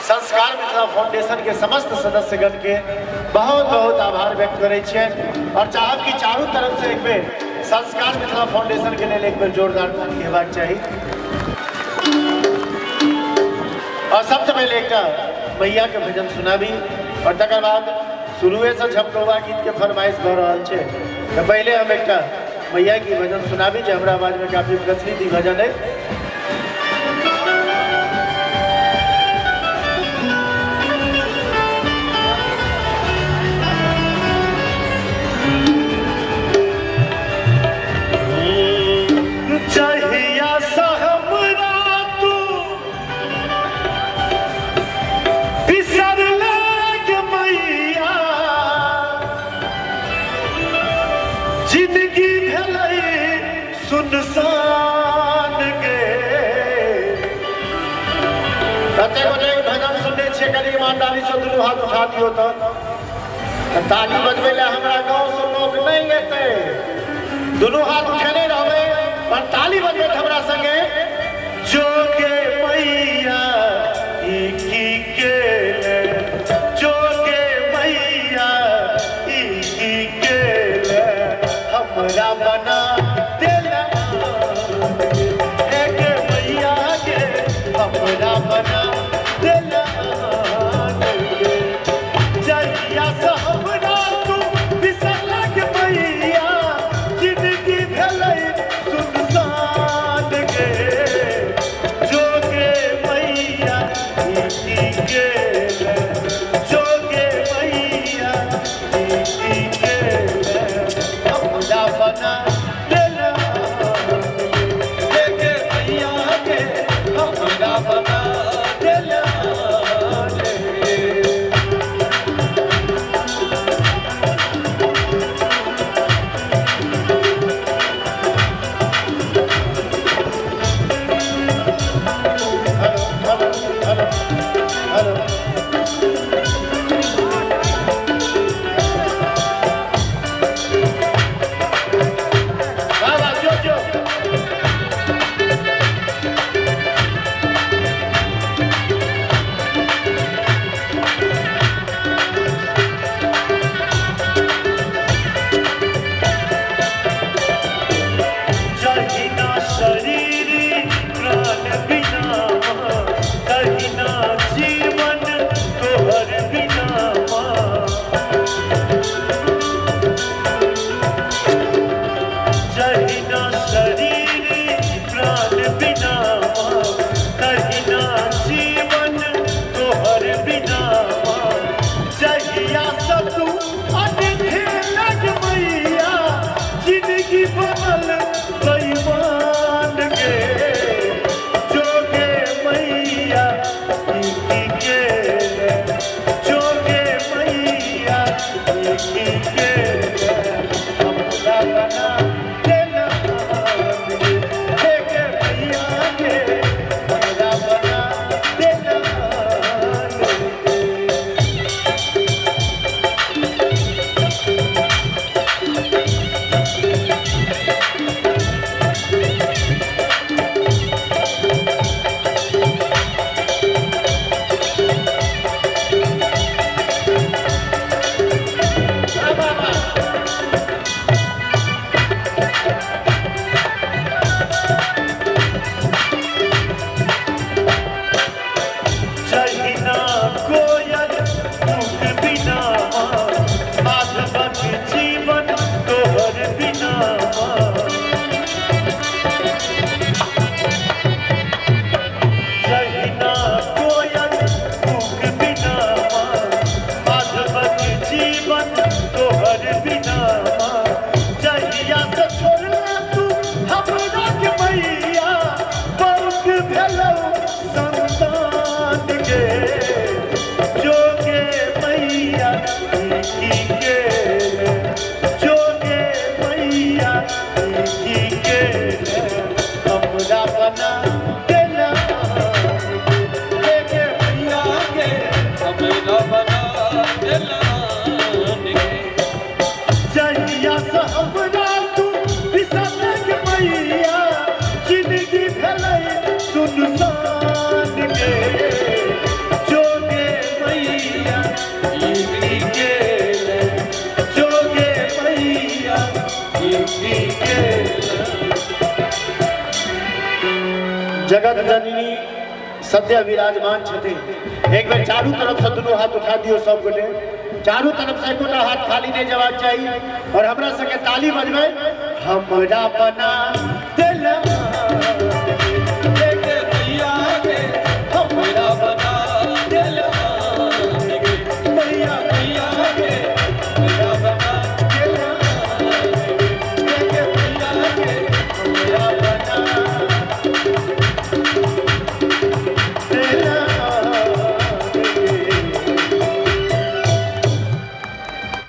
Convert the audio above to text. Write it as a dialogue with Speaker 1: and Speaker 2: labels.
Speaker 1: संस्कार मिथिला फाउंडेशन के समस्त सदस्यगण के बहुत बहुत आभार व्यक्त करे छियनि और चाहब कि चारू तरफ से एक बेर संस्कार मिथिला फाउंडेशन के लिए एक बेर जोरदार ताली हेबाक चाही। और सबसे पहले एक मैया के भजन सुनाबी और तकर बाद शुरुए से झमटोबा गीत के फरमाइश भ रहल छै तो पहले हम एक मैया की भजन सुनाबी जो हमरा आवाज में काफी प्रचलित भजन है। सुनसान के भजन सुनने छे कभी ईमानदारी से दुनू हाथ उठा दियो तो ताली बजबे ला हमरा गांव से लोग नहीं एते दुनू हाथ उठेने रहबे पर ताली बजबे हमरा संगे जोगे मैया की के जोगे मैया की के हमरा बना जगत जननी सत्य विराजमान छथिन। एक बेर चारू तरफ से दुनू हाथ उठा दियो सब गोटे, चारू तरफ से एकोटा हाथ खाली नहीं जवाब चाहिए और हमरा संगे ताली बजबै। हमरा बना